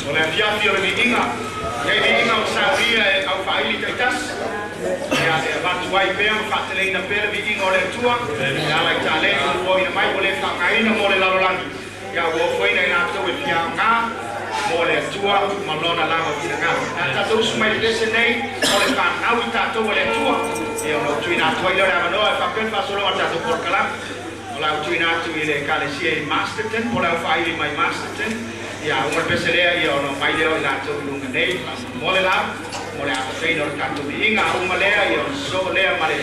Oleh fiafi oleh inga. Jadi inga Savali A Keriso taitas. Ya batuai pea fatele na pera inga oleh tua. Ya lai tale foi na mai oleh fakai na oleh lalu ya wo foi na to e fianga oleh tua malona lama finanga. Ta terus mai desse nei oleh fa na wita to oleh tua. Ya no tuina to ile ra no fa pen fa solo ta to Polokalame. Oleh tuina to ile kalesia Masterton oleh fa ile mai Masterton. Ya umur peselea ya ono mai leo ila to lunga nei mole la mole a trainer ka to inga umalea ya so lea male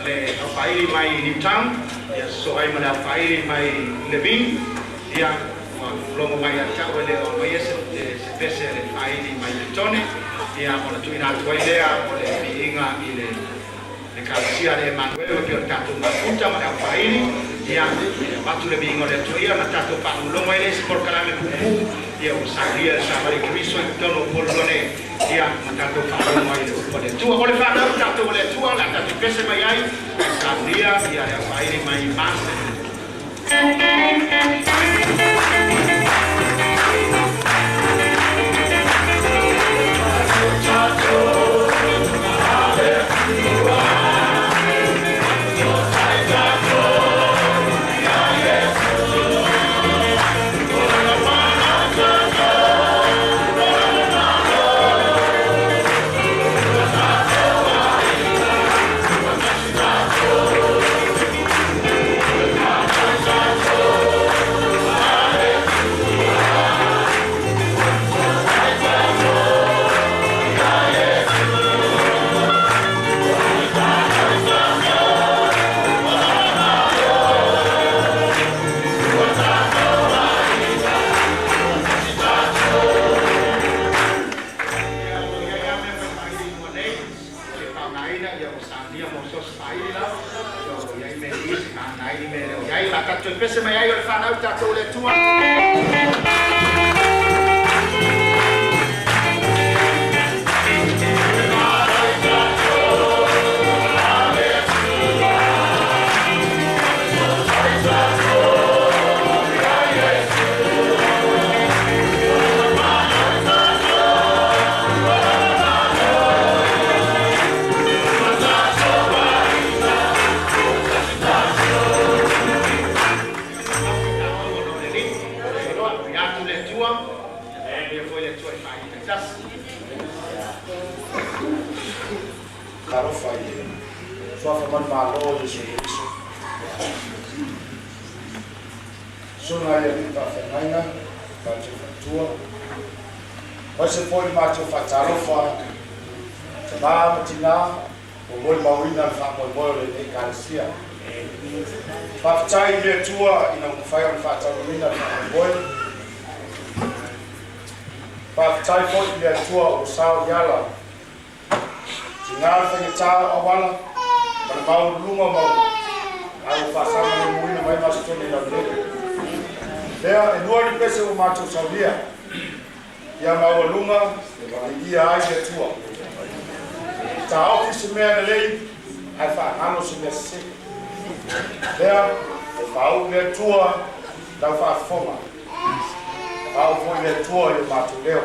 le faili mai Newtown ya so ai male faili mai Levin ya lomo mai a cha wele o mai se pese le faili mai Newtown ya mole tu ina to lea mole inga ile le kalsia le Emanuelu Band ka to mafuta male faili ya batu le bingo le tu ia na tato pa lo mai le Polokalame kuku ya Savali A Keriso tono Polokalame ya matato pa lo mai le pole tu ole fa na tato le tu la tato pese mai ai Savali ya ya faili mai master pese mai ai fa na ta to le tua sua forma malo de serviço. Suna ya kita fenaina, baca fatua. Você pode baca fatarofa, sebab tina, boleh mawina fakol boleh ikalisia. Fakcai dia tua ina kufaya fataromina fakol boleh. Fakcai pun dia tua usau jala. Tinggal fengita awal. Kalau lunga mau, aku pasang mui mai Masterton ina bleke. Dia dua di pese o macho Saudia. Dia mau lunga, dia ai tua. Ta office me lei, ai fa ano se messe. Dia mau le tua da fa foma. Mau foi le tua e macho leo.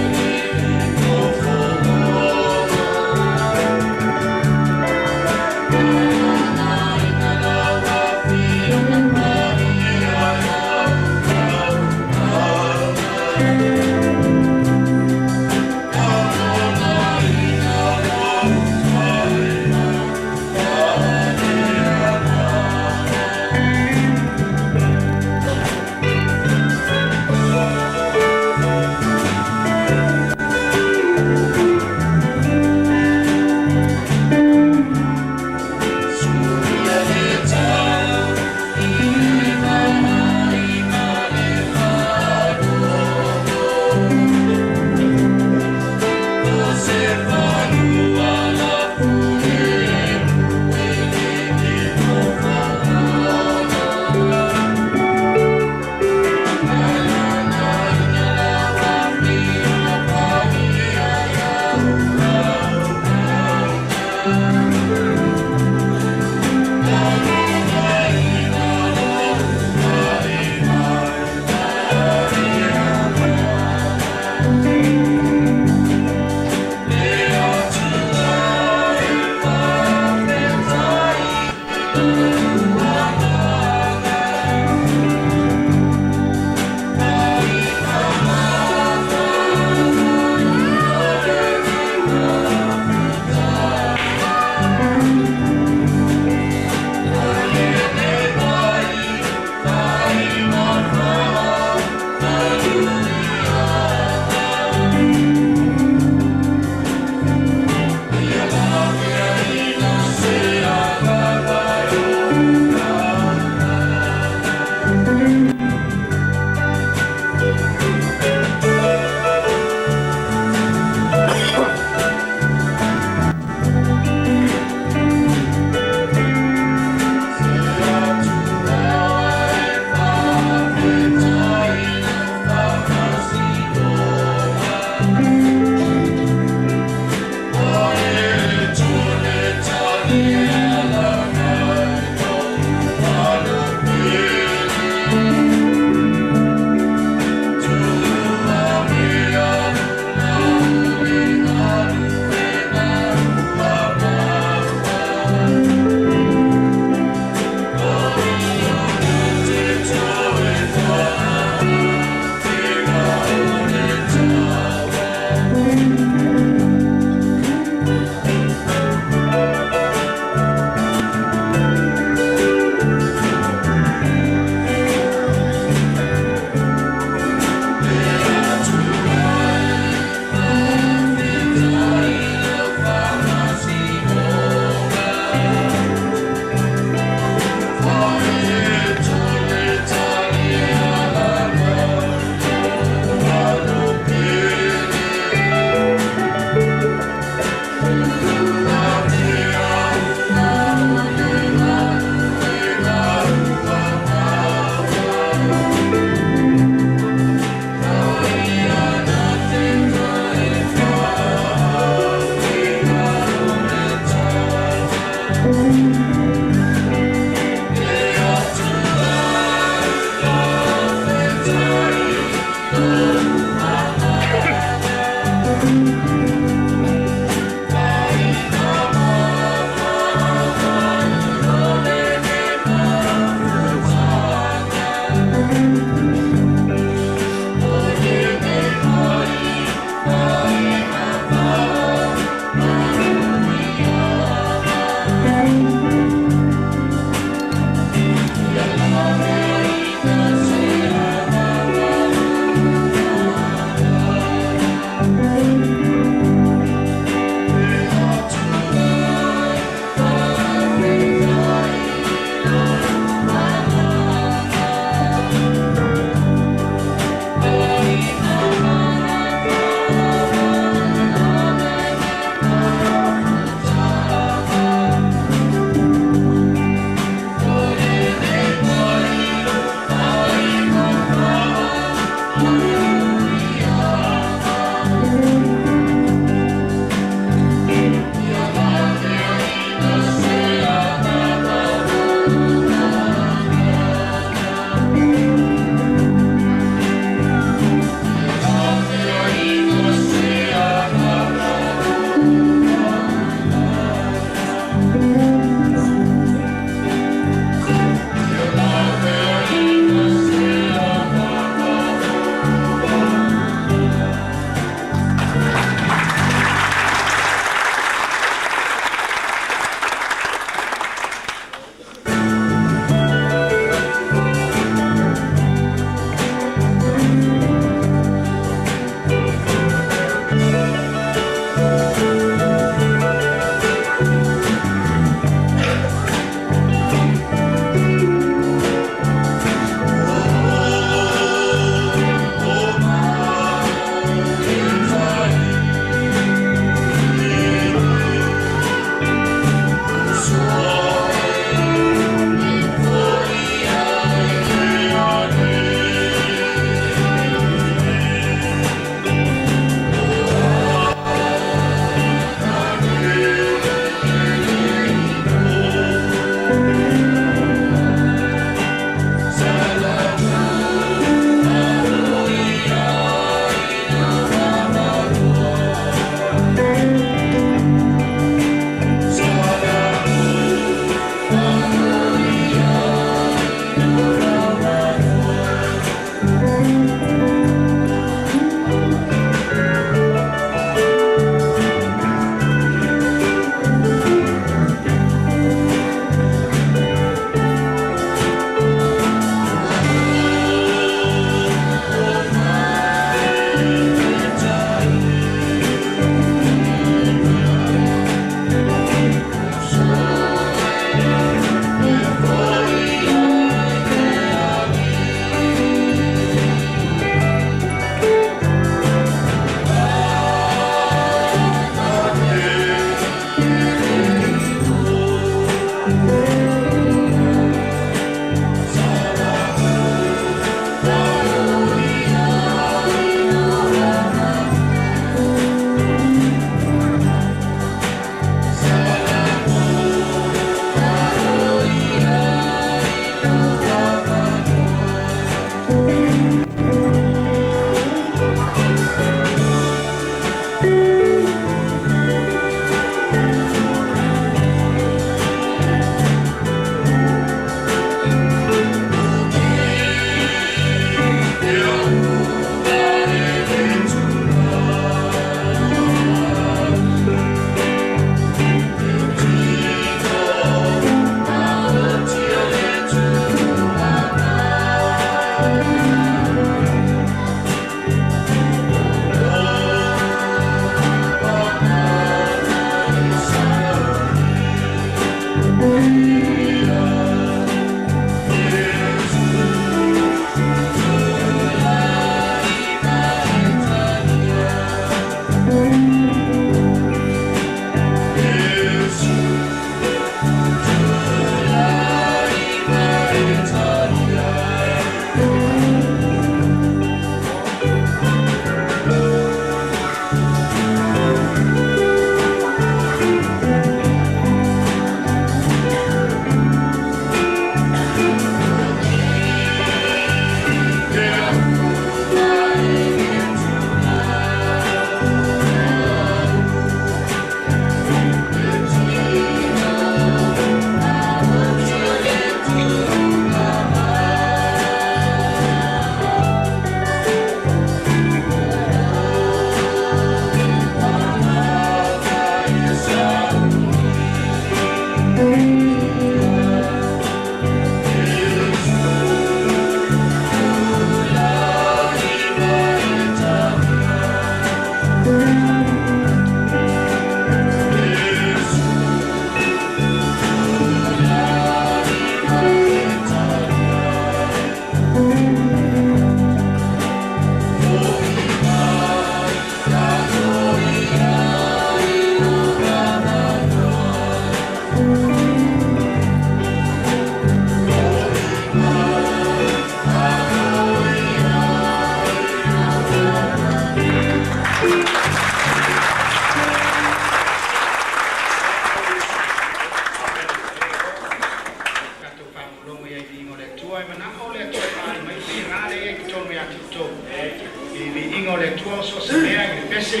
mea i pese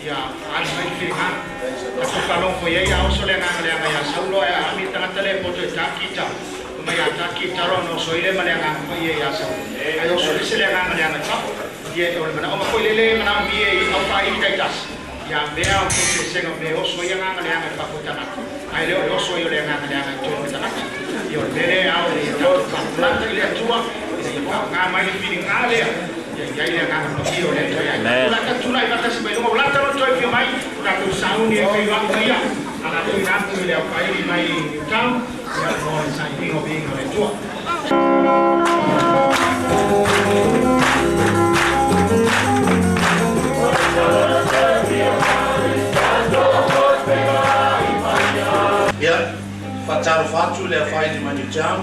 ia ai mai fiha aku kalong ko ia au so le nganga le ngaya saulo ia ami tangata le poto takita mai ataki taro no soile male nganga ko ia sa ai o so le nganga le nganga ia o le mana o ko le mana mi e au fa i taitas ia mea ko se senga me o so ia nganga le nganga pa ko tana ai le o so ia le nganga le nganga to tana ia o le au le to pa planta le tua ia pa nga mai fini ngale ia ia nganga no io le to ia la ka tula i bata se mai no la taro to i mai la ko sauni e kai wa ia ala to ina tu le au kai mai Newtown ia no sai pingo pingo le tua ia fataro fatu le fai di Newtown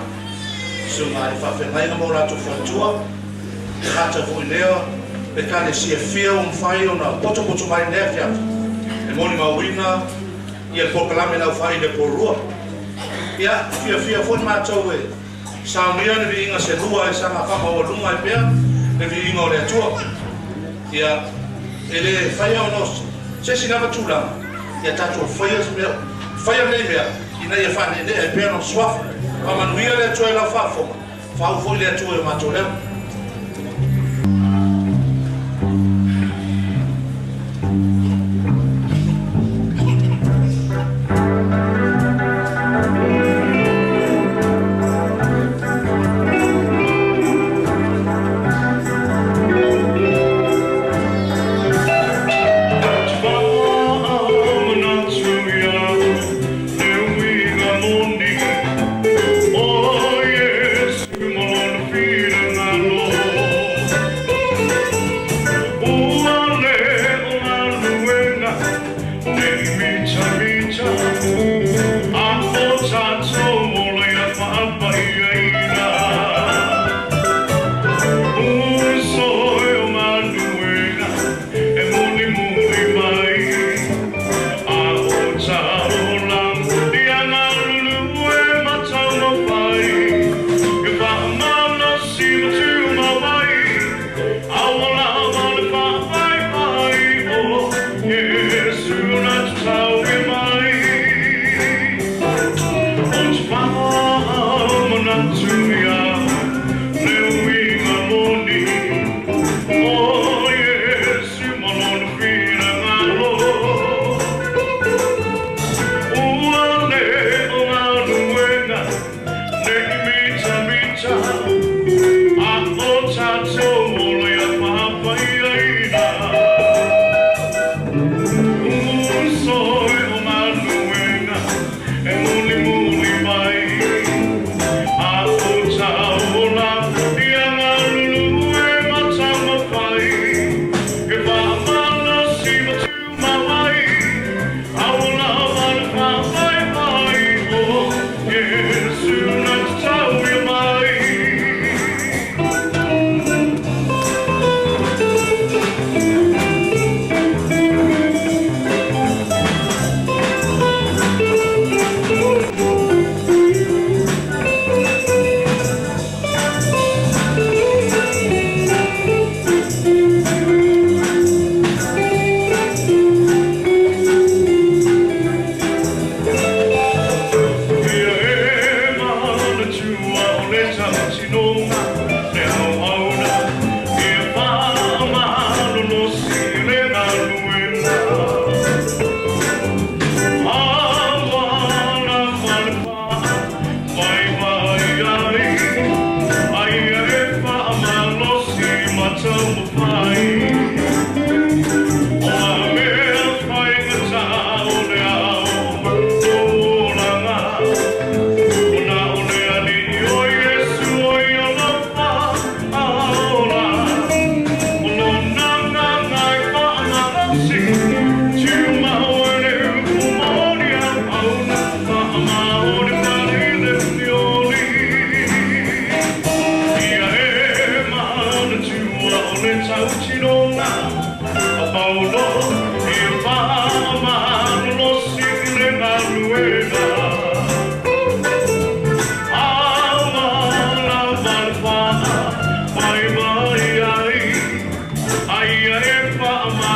sunga i fa fengai mo la tu fatua kata fu leo pe kane si fia fai ona poto mai ne fia e moni mawina ia Polokalame la fai de porua ia fia fo ma towe saumia ne vinga se rua e sama fa mo lunga pe ne vinga le tua ia ele fai ona se sinava tula ia tatu fai ne mea ina ia fa ne e pe no swaf amanuia le tua la fa fo fo le tua ma tole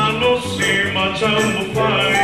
Thank you.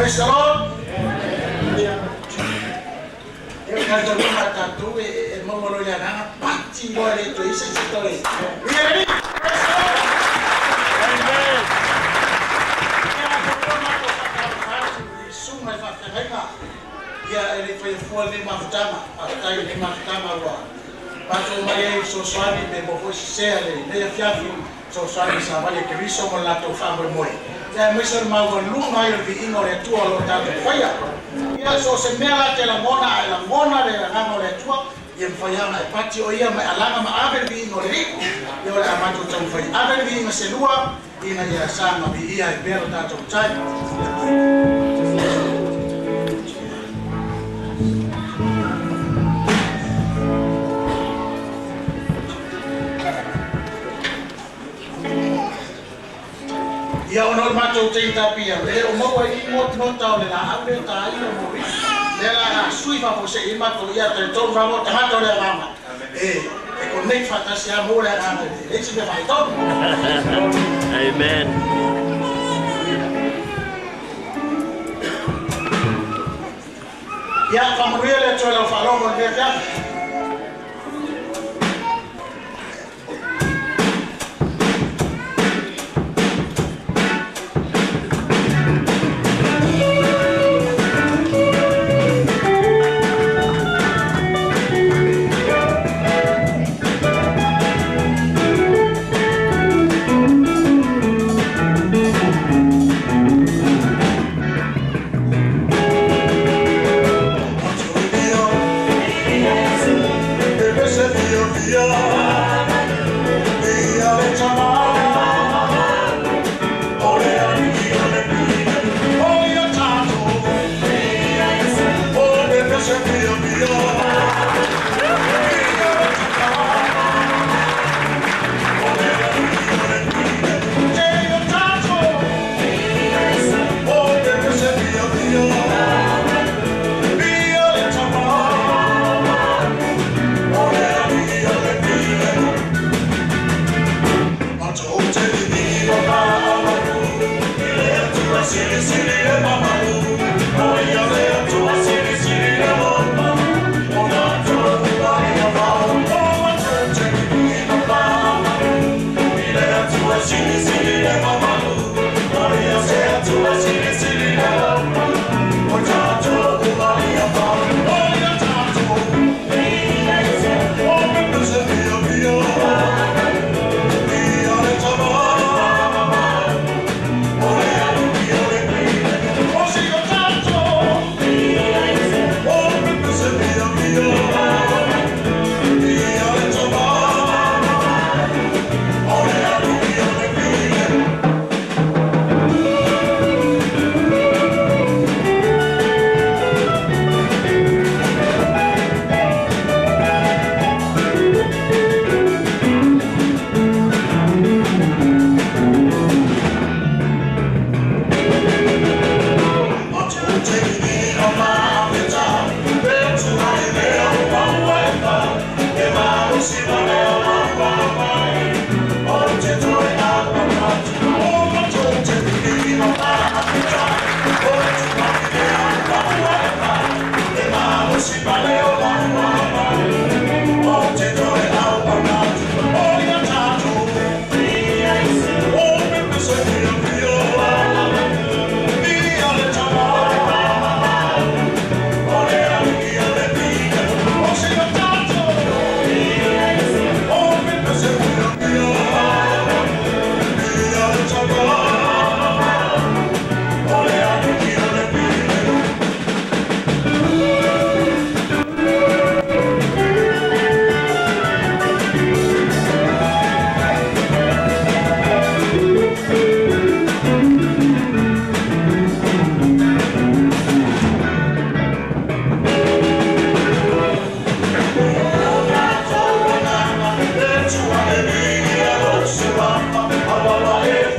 Praise the Lord. Eu quero ver uma tatu e não vou olhar nada. Pati embora isso é história. E aí? Isso mas vai ficar. E ele foi fora de Maftama, até ele Maftama agora. Pato mai soswani me bo sele ne fiafi soswani Savali A Keriso mo la to fa mo. Ya mesor ma go lu mai vi inore tu lo ta faya. Ya so se mela te la mona de la ngamo le tu ye faya na pati o ia mai alanga ma ave vi inore ri. Yo la ma to tam faya. Ave vi ma se lua ina ya sa ma vi ia e belo ta to tai. Ia ono matou te tapia e o mo ai mo tau le la ave ta ia mo ri le la sui fa fo se i matou ia te ton va mo te matou le mama e con nei fantasia mo le mama e ci me fai ton Amen. ia fa mo le to le fa lo mo le ka Avala e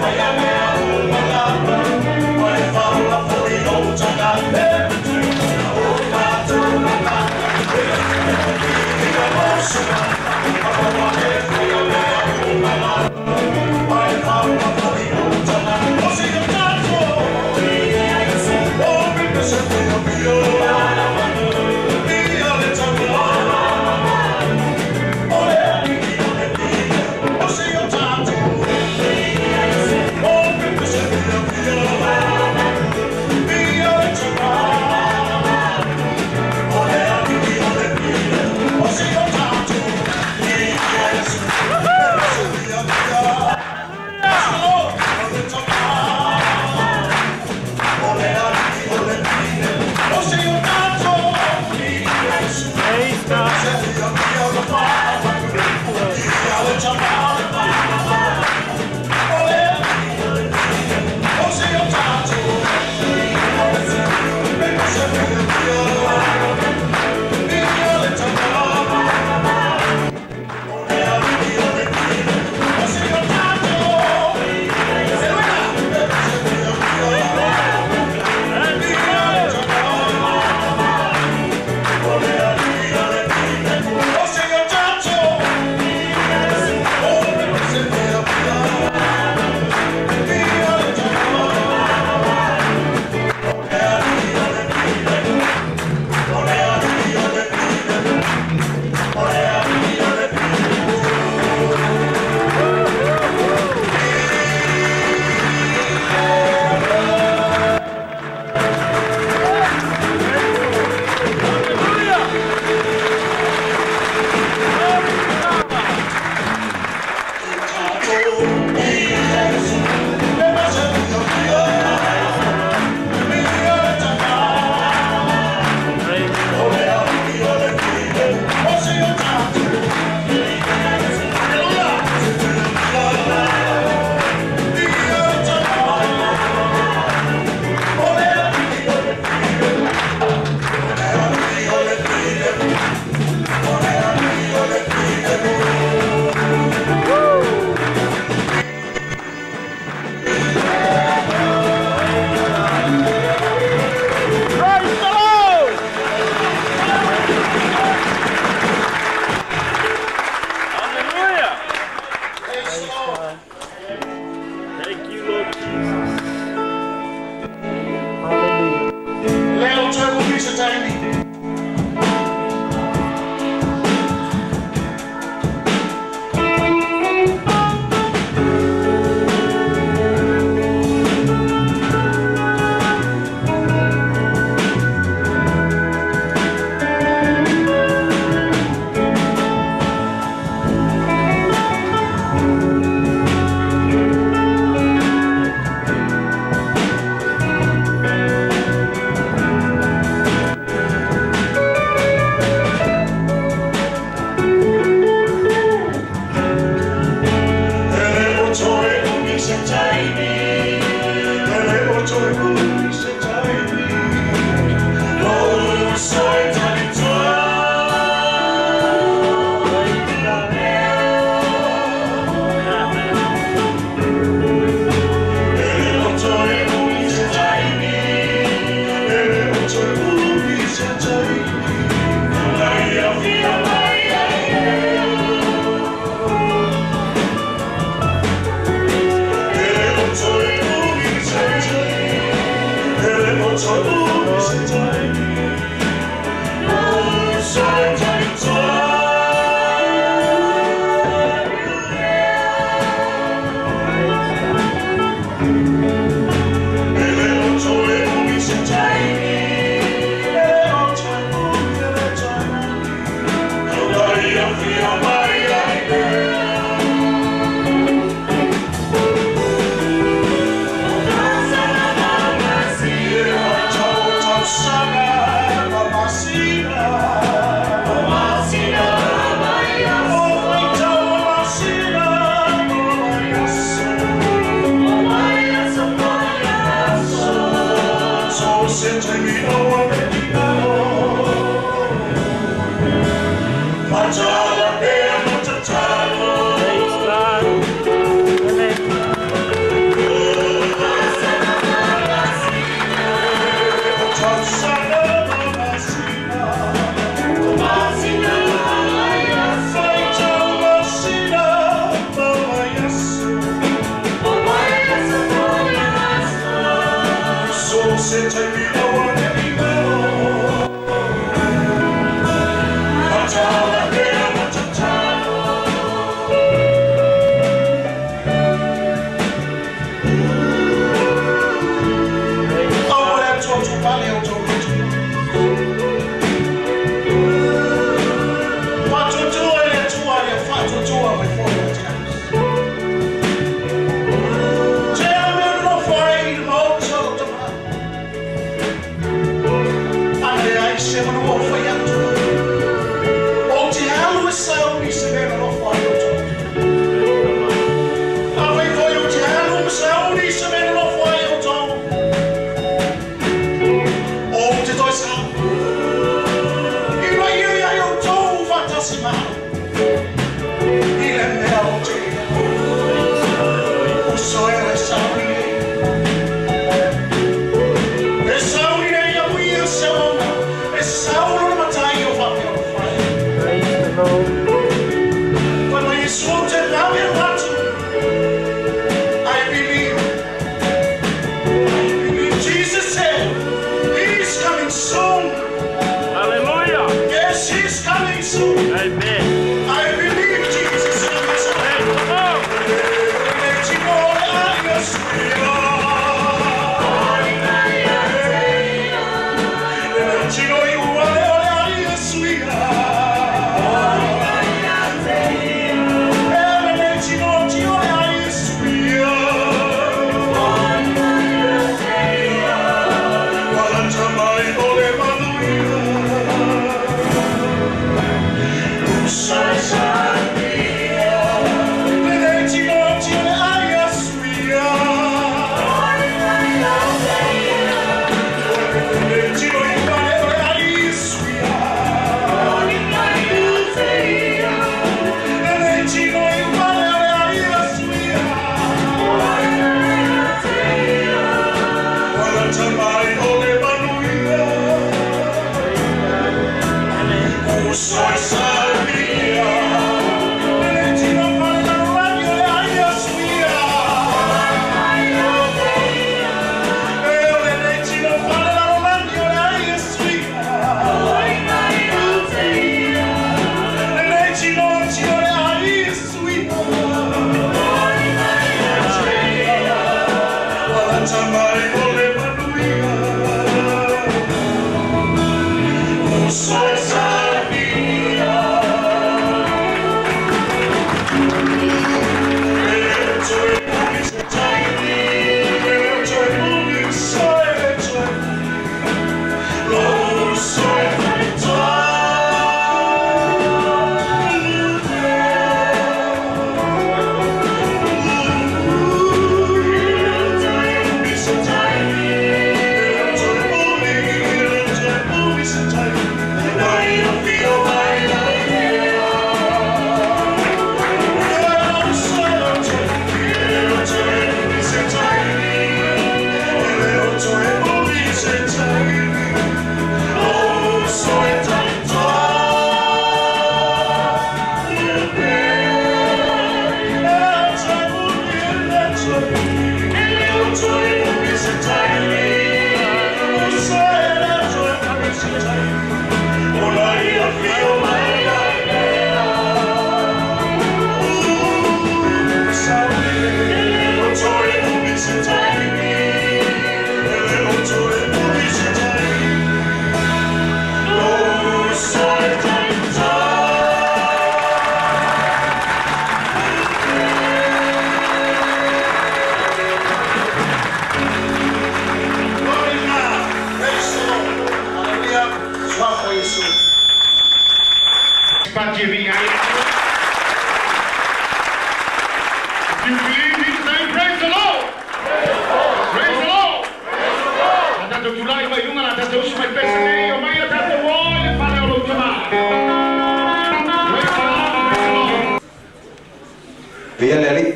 Via Lely.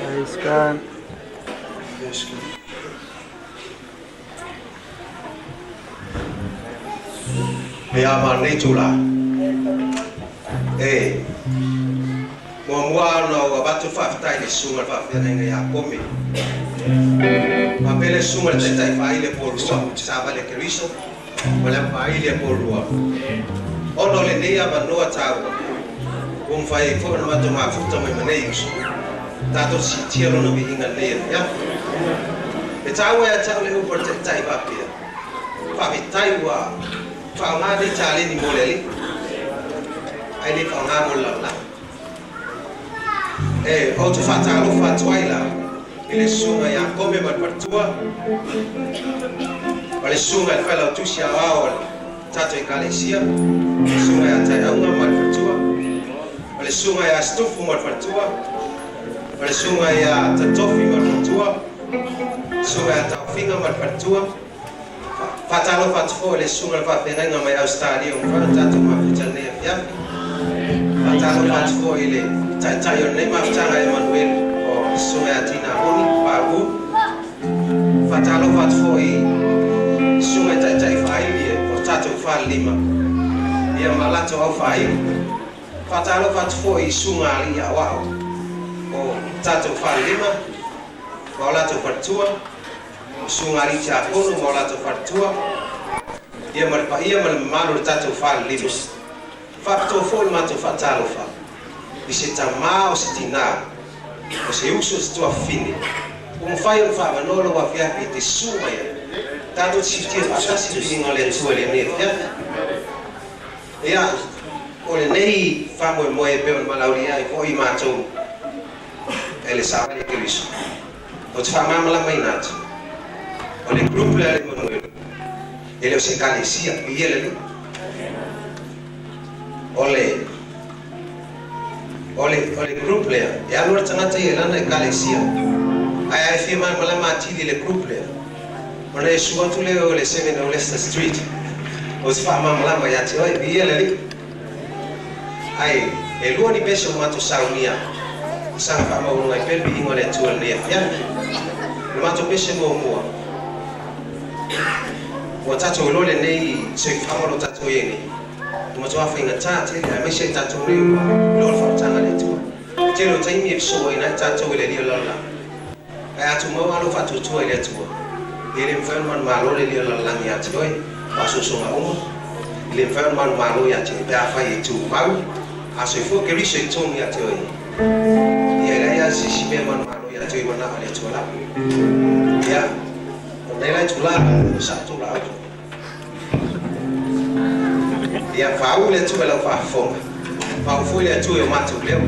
Ayoskan. Via Manitula. Mua no batu whaftai le sunga whawhianenga ia kome. Mapele sunga le tai whaile po rua, Savali A Keriso, wale whaile po rua. Ono le nea manoa tāua, whai whona matu mafuta mai manei usu. Tātou si tiro no vihinga nea, ya? E tāua e tāu le upor te tai whapia. Whavitai wa, whaungādi tāleni moleli. Ai le whaungā mo lau. O te whatalo whatwaila I le sunga ia kome ma partua o le sunga e whalau tusi a wao tato I kalesia le sunga ia tai aunga ma partua o le sunga ia stufu ma partua o le sunga ia tatofi ma partua sunga ia taufinga ma partua whatalo whatfo le sunga whawhenga mai Australia o whana tato ma putanea fiapi whatalo whatfo I le tai o nei mafutanga Emanuelu o sunga ia tina honi pagu whatalo whatfo I sunga tai whaili o tato whalima ia malato au whaili whatalo whatfo I sunga ali a wao o tato whalima o lato whatua sunga ali tia hono o lato whatua ia malu tato whalima whapto fol mato whatalo wha I se tamā o se tina, o se uso se tua fine. Whai o whamanolo wa whiapi te suma ia. Tātou si tia pasasi tu hinga le tua le ne whiapi. Ia, o le nei whamoe moe e peo malauri ai ko I mātou e le Savali A Keriso. O te whamamala mai nātu. O le grupu le ale Emanuelu. E leo se kalesia, I ele li. O le group lea, e alua tangata I lana e kalesia. Ai whia mala matili le group lea. O le suatu leo o le 7 o Leicester Street. O te whamamala ia te oi, I ele li. Ai, e lua ni pese o mato saunia. Sanga whamaurunga I pelbi ingo le atua lea whiani. O mato pese mo mua. O tato o lole nei, se whamalo tato yengi. Tuma toa whainga tāte, a me se tātou reo, lor whautanga le tua. Te lo taimi e soa ina tātou le lia lala. Ai atu mau alo whatutua I le tua. I le mwhaun manu malo le lia lala ni ati oi, paso songa uma. I le mwhaun manu malo I ati e pēa whai e tū mau, aso I fua Keriso I tōngi ati oi. I e lai asi si mea manu malo I ati oi wana le tua la. Ia, o nei lai tu la, o sa tu la auto. Ia whau le tue lau whafonga. Whau fui le tue o matu leo.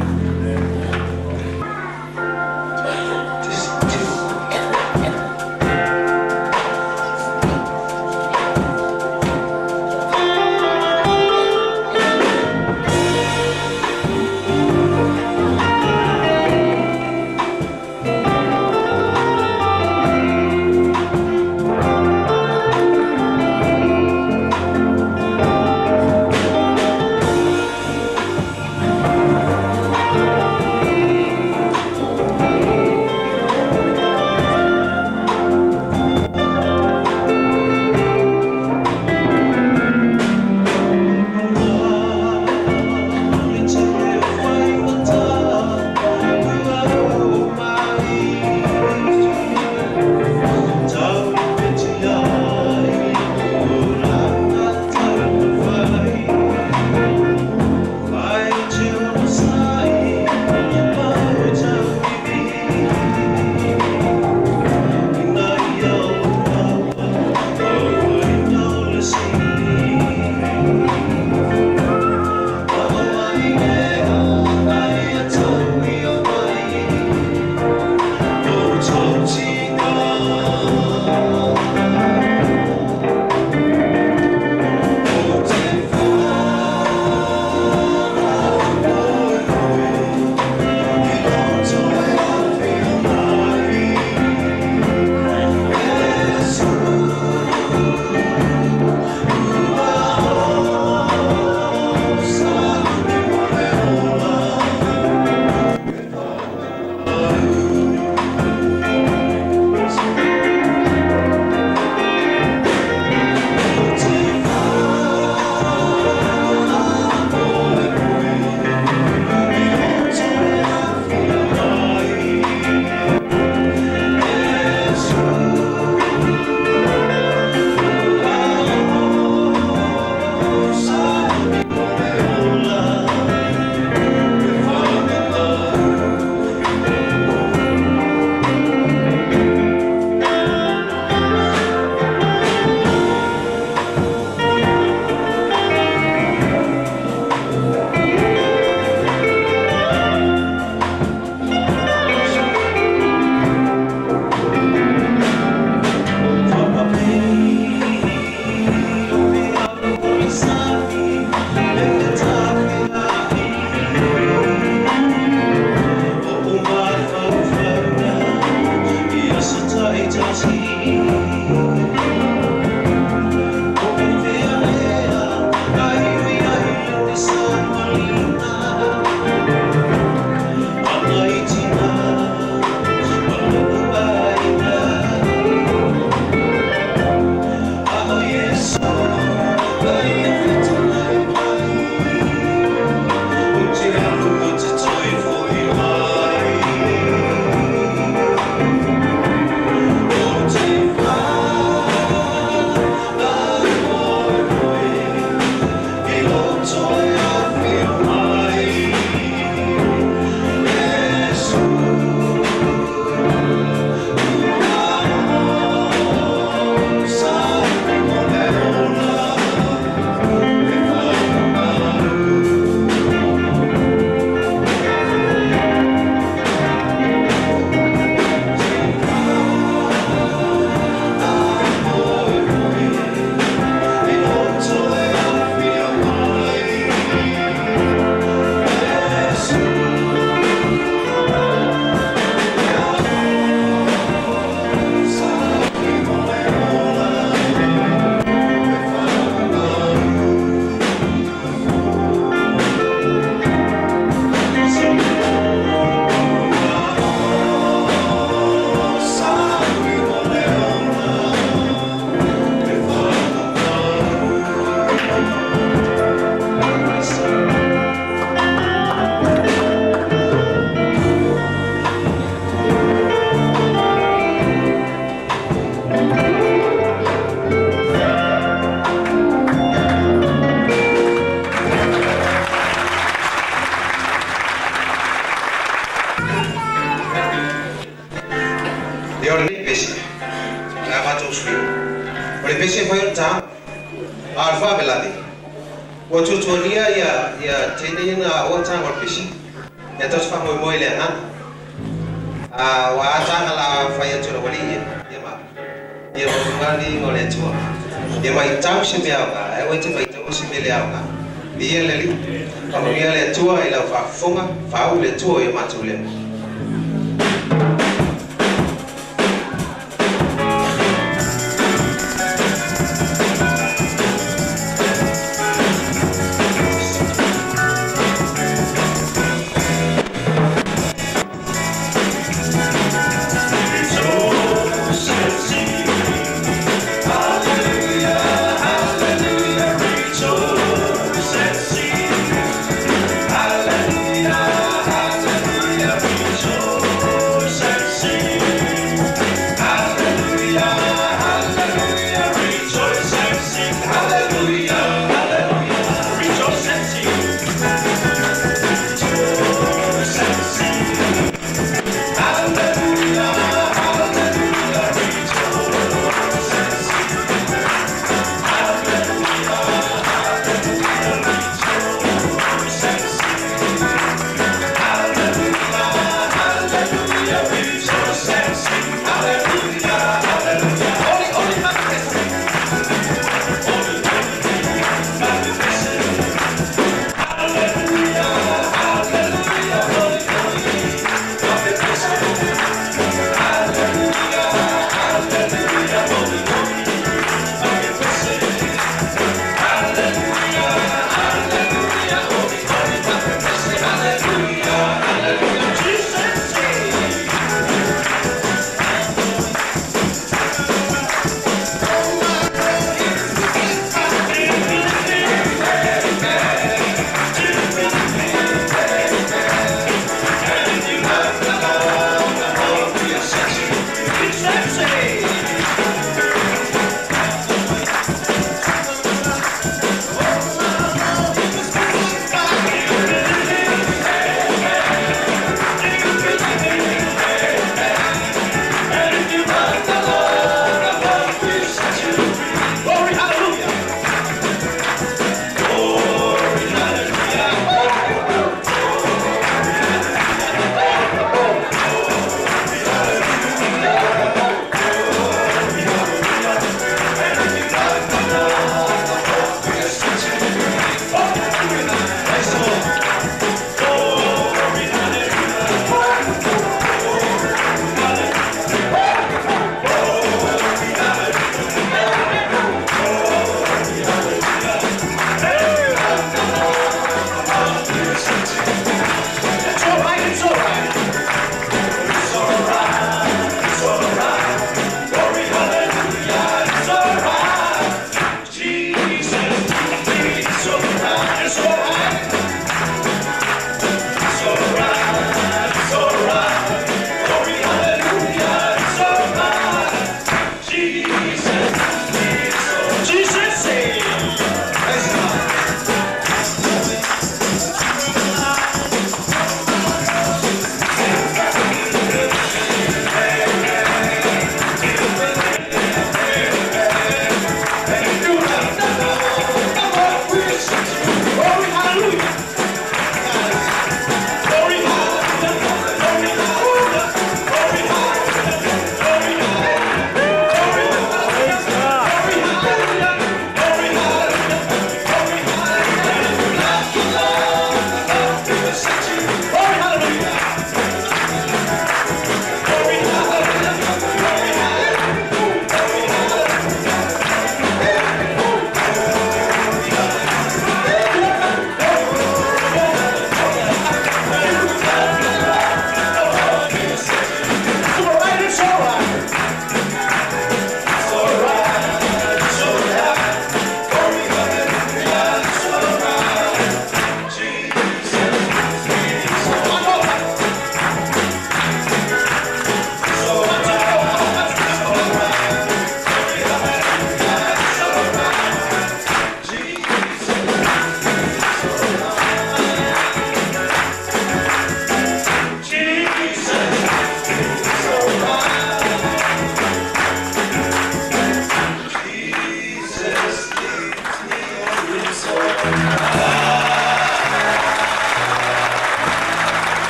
Hallelujah, hallelujah,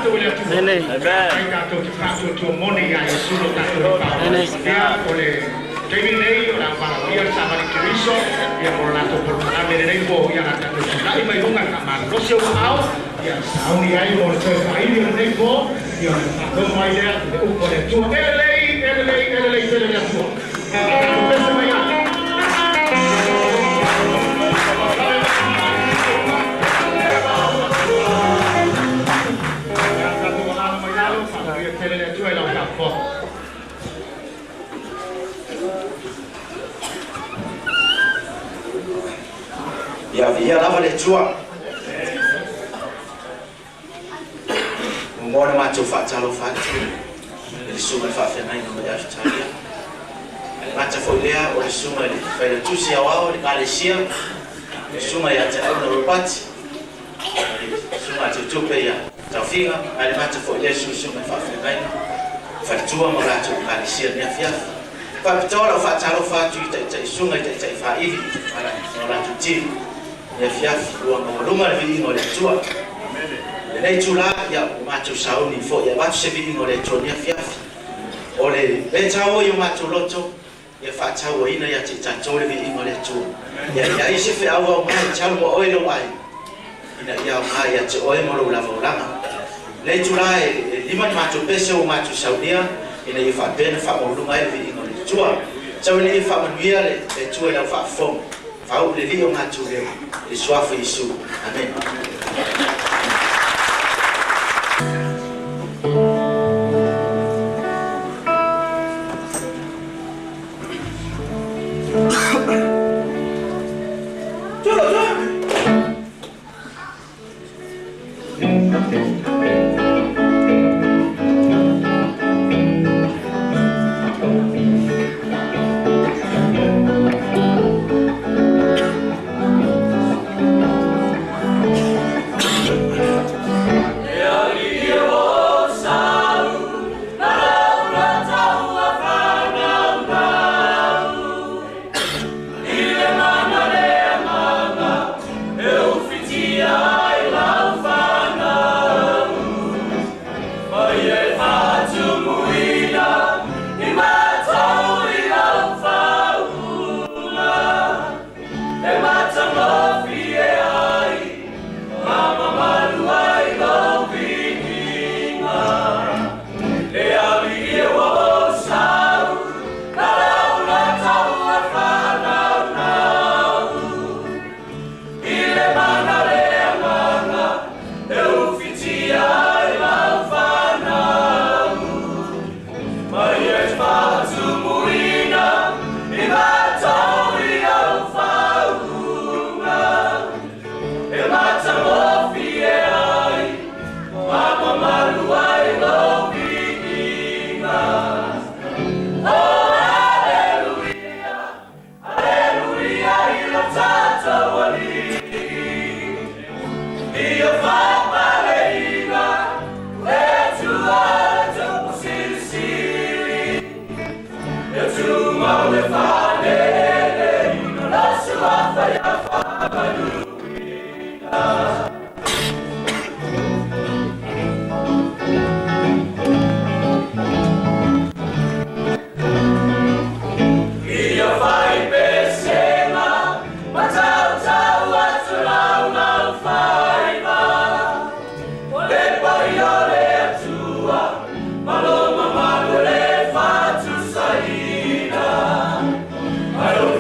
tato wale tu. Amen. Kai tato ki tato tu moni ya Yesu lo tato lo pa. Ya ole Jamie nei o la para ia Savali A Keriso ia por la to Polokalame nei bo ia na tato tu. Ai mai lunga ka ma no se o au ia sauni ai mo se ai nei bo ia tato mai dia o pole tu. Ele tu. Pensa mai a Ya via lava le tua. Mona macho fa talo fa. Le suma fa fe nai no ya Italia. Mata folea o le suma le fa le tusi awao le kalesia. Le suma ya ta na robati. Suma te tupe ya tafinga ale mata folea suma fa fe nai. Fa tua mo la tu kalesia ne afia. Fa pitola fa talo fa tu ta suma ta fa ivi. Ala no la tu ti. Ya fiafi uang rumah lebih ingol tua. Nei tula ya macho sauni fo ya macho se lebih ingol tua ya fiafi. Ole betao yo macho loto ya fatao ina ya cita cole lebih ingol tua. Ya isi fe awa mai chalo mo oilo ai. Ina ya mai ya ce oi mo la volanga. Nei tula lima macho peso macho saudia ina ya fa ben fa mo rumah lebih ingol tua. Sau ni fa manuia le tua ya fa fom. Fau le dio macho le suafa Yesu. Amen.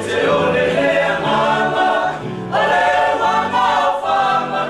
Te ole he mama, ale wanga whanga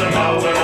Samau